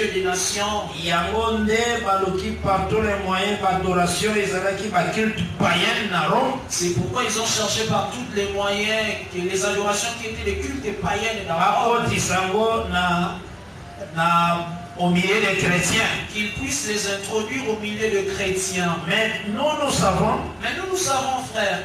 Dieu des nations. Yangonde baloki par tous les moyens d'adoration ezalaki ba culte païen na Rome. C'est pourquoi ils ont cherché par tous les moyens que les adorations qui étaient des cultes païennes dans Rome. Bakotisango na au milieu des chrétiens. Qu'ils puissent les introduire au milieu de chrétiens. Mais nous savons, frère,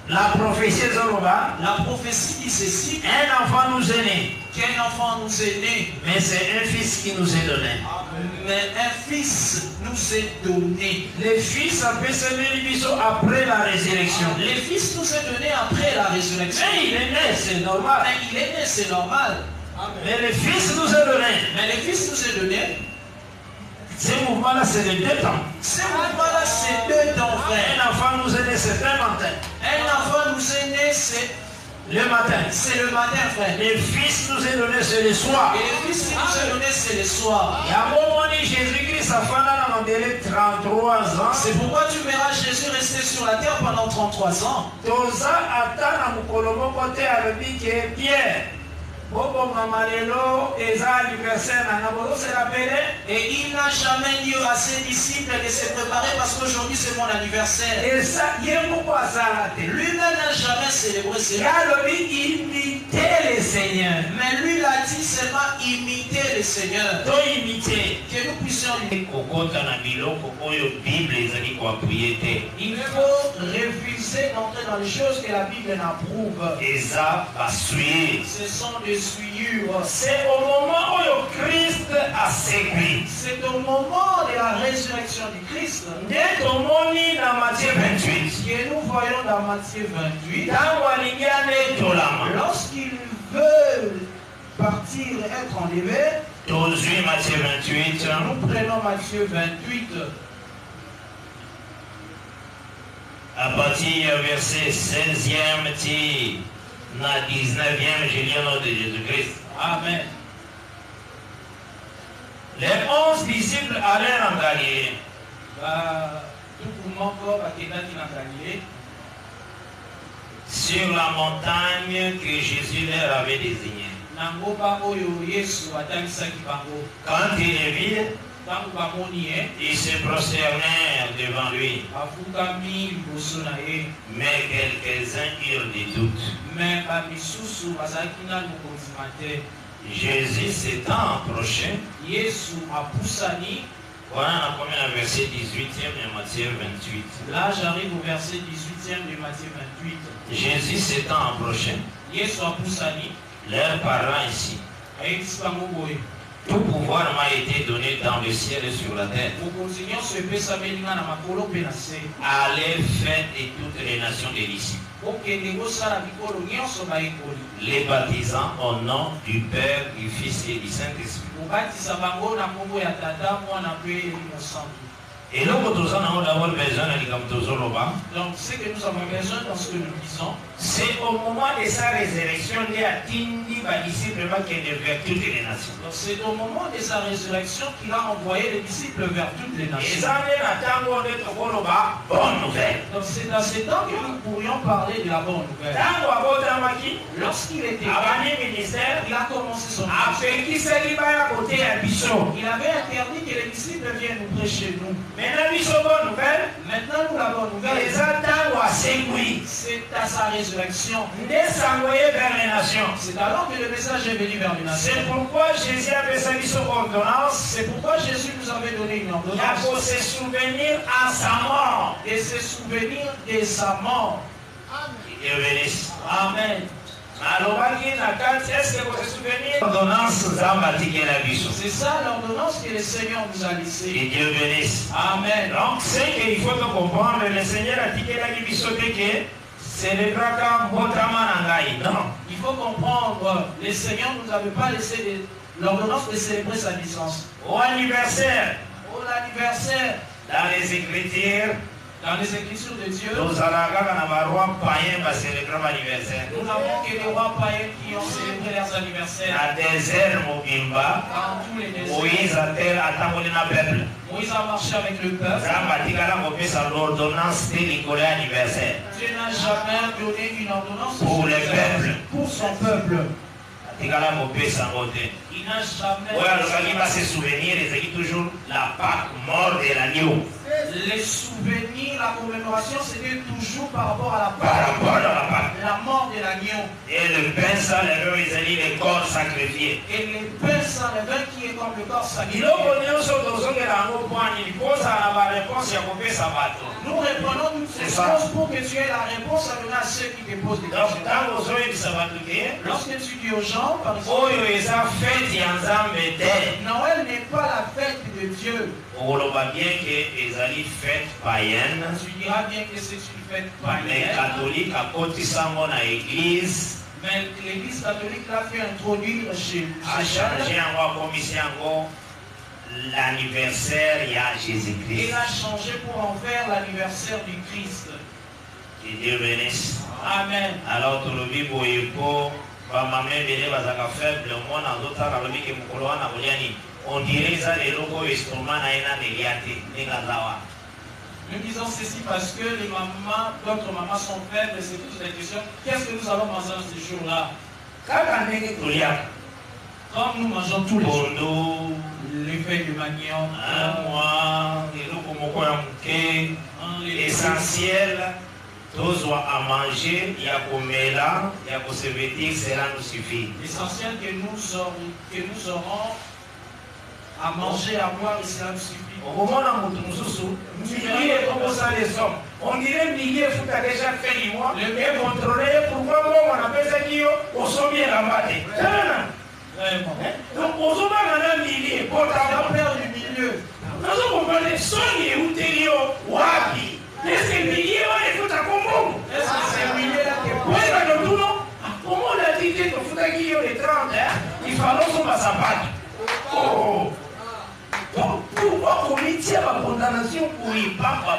la prophétie Zoroba, la prophétie dit ceci: un enfant nous est né. Qu'un enfant nous est né. Mais c'est un fils qui nous est donné. Mais un fils nous est donné. Le fils après la résurrection. Le fils nous est donné après la résurrection. Mais il est né, c'est normal. Mais il est né, c'est normal. Mais le fils nous est donné. Mais le fils nous est donné. Ce mouvement-là, c'est de deux temps. Ce mouvement-là, c'est deux temps, frère. Un enfant nous est né, c'est un matin. Un enfant nous est né, c'est le matin. C'est le matin, frère. Le fils nous est donné, c'est le soir. Et le fils qui nous est donné, c'est le soir. Et à un moment donné, Jésus-Christ a fait 33 ans. C'est pourquoi tu verras Jésus rester sur la terre pendant 33 ans. Toza atana mukolomo kote arabi que Pierre. Bobo mamalelo eza anniversaire na bozo se rappeler. Et il n'a jamais dit à ses disciples de se préparer parce qu'aujourd'hui c'est mon anniversaire. Et ça, lui-même n'a jamais célébré cela. Imiter le Seigneur. Mais lui l'a dit seulement imiter le Seigneur. Que nous puissions il faut refuser d'entrer dans les choses que la Bible n'approuve. Ce sont des souillures. C'est au moment où Christ a séduit. C'est au moment de la résurrection du Christ. Dans Matthieu 28. Que nous voyons dans Matthieu 28. Lorsqu'il veut partir et être enlevé. Matthieu 28. Nous prenons Matthieu 28. À partir du verset 16e, na 19e, je lis au nom de Jésus-Christ. Amen. Les 11 disciples allèrent en Galilée. Sur la montagne que Jésus leur avait désignée. Quand ils les virent, ils se prosternèrent devant lui. Mais quelques-uns eurent des doutes. Jésus s'étant approché, voilà on a le verset 18e de Matthieu 28. Là j'arrive au verset 18e de Matthieu 28. Jésus s'étant approché, leur parlant ici. Tout pouvoir m'a été donné dans le ciel et sur la terre. Allez, faites de toutes les nations des disciples, les baptisant au nom du Père, du Fils et du Saint-Esprit. Et là, nous avons d'abord besoin de donc, ce que nous avons besoin dans ce que nous disons, c'est au moment de sa résurrection, il a dit aux disciples qu'il est vers toutes les nations. Donc, c'est au moment de sa résurrection qu'il a envoyé les disciples vers toutes les nations. Bonne nouvelle. Donc, c'est dans ce temps que nous pourrions parler de la bonne nouvelle. Lorsqu'il était ministère, il a commencé son ministère. Il avait interdit que les disciples viennent nous prêcher nous. Maintenant, nous la bonne nouvelle, c'est à sa résurrection. C'est alors que le message est venu vers les nations. C'est pourquoi Jésus avait sa mission ordonnance. C'est pourquoi Jésus nous avait donné une ordonnance. Il faut se souvenir à sa mort. Et se souvenir de sa mort. Dieu bénisse. Amen. Est-ce que vous vous souvenez? C'est ça l'ordonnance que le Seigneur nous a laissée. Que Dieu bénisse. Amen. Donc c'est qu'il faut comprendre. Le Seigneur a dit que la mission que célébrera non. Il faut comprendre. Le Seigneur ne nous avait pas laissé l'ordonnance de célébrer sa naissance. Au anniversaire. Au anniversaire. Dans les Écritures. Dans les Écritures de Dieu, nous avons roi païen qui célébrer l'anniversaire. Nous avons que les rois païens qui ont célébré leurs anniversaires. Dans le désert Mobimba, dans tous les déserts. Moïse a peuple. Moïse a marché avec le peuple. L'ordonnance de l'anniversaire. Dieu n'a jamais donné une ordonnance pour le peuple. Pour son peuple. Il n'a jamais. Se souvenir, c'est toujours la Pâque mort de l'agneau. Les souvenirs, la commémoration, c'était toujours par rapport à la Par rapport à la Pâque. La mort de l'agneau. Et le pain sans levain, ils ont dit le corps sacrifié. Et le pain sans levain qui est comme le corps sacrifié. Nous reprenons toutes ces choses pour que tu aies la réponse à donner à ceux qui te posent des questions. Lorsque tu dis aux gens, par exemple, Noël n'est pas la fête de Dieu. Tu diras bien que c'est une fête païenne. Les catholiques à côté de l'église. Mais l'église catholique l'a fait introduire chez l'anniversaire de Jésus-Christ. Il a changé pour en faire l'anniversaire du Christ. Que Dieu bénisse. Amen. Alors tout le monde faible, on dirait que les locaux nous disons ceci parce que les mamans, d'autres mamans sont faibles et c'est toute la question. Qu'est-ce que nous allons manger ce jour-là? Comme nous mangeons tous les jours. Les feuilles de manioc. L'essentiel, tous à manger, il y a comela, il y a se vêtir, cela nous suffit. L'essentiel que nous aurons à manger, à boire, et cela nous suffit. On dirait milliers de foot à déjà fait du mois et contrôler pourquoi on appelle ça qui au sommet la maté. Donc on se bat dans un millier pour la peur du milieu. Nous avons parlé de Sony ou Télio Wabi. Est-ce que millier va les foutre à Combo? Est-ce que c'est millier là qui est oui, dans le tout non. Comment on a dit que le foot à Guillaume les 30, il fallait son passaport. Oh! Pourquoi on y tient la condamnation pour y papa?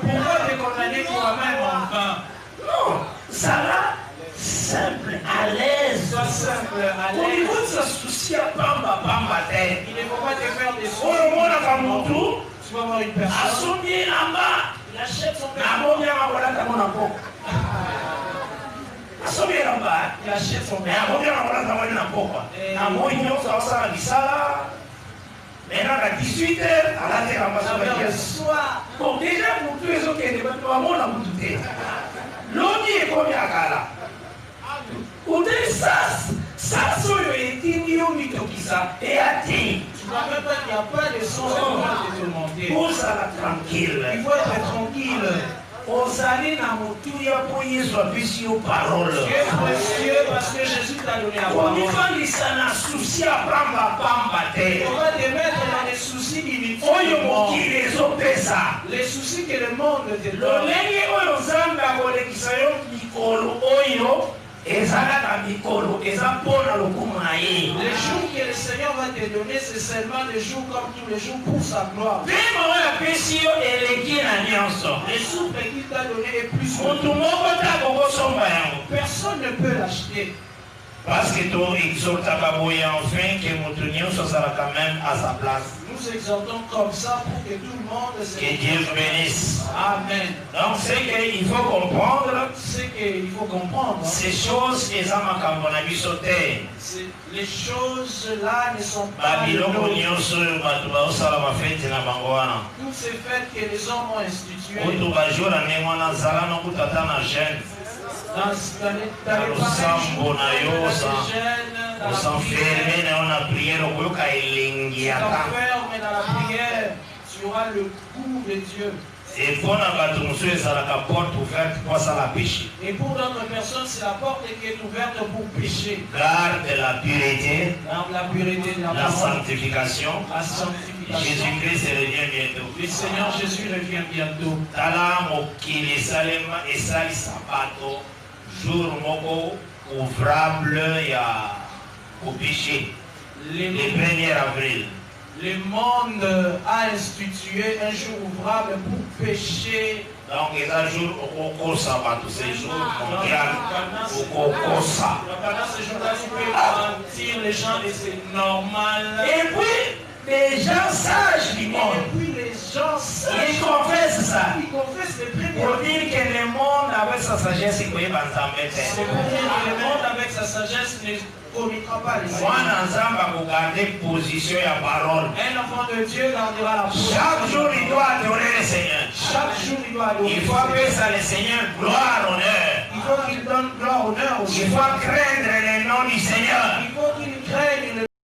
Pourquoi te condamner toi-même enfin? Non, ça va simple, à l'aise. Sois simple, à Au niveau l'aise. de sa souci à pamba tête. Il ne faut pas te faire des Oh, le monde a fait mon tour. Tu vas voir une personne. Assommier là-bas. Il achète son Na père. mo bien ma voilà ta mon apo. Assommier là-bas. Il achète son Na père. mo bien ma voilà ta mon apo. Na mo nyo ça la bisala. Maintenant, à 18h, à la terre, on va se Soir. bon, déjà, pour tous les autres qui étaient pas on a douté. L'autre est comme à Gala. Ou des sas, soyo et tinio mitokisa et à ti. Tu ne rappelles pas qu'il n'y a pas de son qui va te demander. Pour ça, la tranquille. Il faut être tranquille. Aux années, dans mon tour, il y a pour y soit plus aux paroles. Tu es précieux parce que Jésus t'a donné la On parole. y va, il s'en a souci à pamba terre. On va te mettre dans les soucis inutiles. Oyo moki les opesa. Les soucis que le monde te donne. Lolenge oyo nzambe akolekisa yo mikolo oyo ezalaka mikolo eza mpona lokumu na ye. Les jours que le Seigneur va te donner, c'est seulement des jours comme tous les jours pour sa gloire. Pema oyo apesi yo eleki na nyonso. Les souffles qu'il t'a donné est plus que Moto moko te akokosomba yango. personne ne peut l'acheter. Parce que toi, exhortaka boye enfin que moto nyonso azala quand même à sa place. Nous exhortons comme ça pour que tout le monde se Que Dieu bénisse. Amen. Donc c'est qu'il faut comprendre C'est qu'il faut comprendre. ces choses eza makambo na biso te. Les choses là ne sont pas Babiloko nyonso oyo bato baosala bafeti na bango wana. toutes ces fêtes que les hommes ont instituées. Kutu bajour na ndenge wana zala nokuta ata na jeune. Dans les Losambo na yo osanferme na yo na priere okoyoka elengi ya ntango. t'enfermes dans la prière, tu auras le goût de Dieu. Et pour la bato mosusu ezalaka porte ouverte po asala péché. Et pour d'autres personnes, c'est la porte qui est ouverte pour pécher. Garde la pureté, Dans la pureté de la la parole, sanctification. la sanctification. Jésus-Christ revient bientôt. Le Seigneur Jésus revient bientôt. Tala mokili esalema esali sabato jour moko ouvrable ya kopéché le 1er avril. Le monde a institué un jour ouvrable pour pécher. Donc eza jour okokosa bato ce jour mondial okokosa. Pendant ce jour-là, tu peux mentir les gens et c'est normal. Et puis, les gens sages du Et monde, puis les gens ils confessent ça. ils confessent les Pour premiers. dire que le monde avec sa sagesse, il connaît pas Nzambe. C'est pour dire que le monde avec sa sa sagesse ne commettra pas les Mwana erreurs. Nzamba regarder position ya parole. Un enfant de Dieu gardera la Chaque position. jour il doit adorer le Seigneur. Chaque jour, il doit adorer. Il faut appeler ça le Seigneur gloire, honneur. Il faut qu'il donne gloire, honneur au Il Seigneur. faut craindre le nom du Seigneur. Il faut qu'il craigne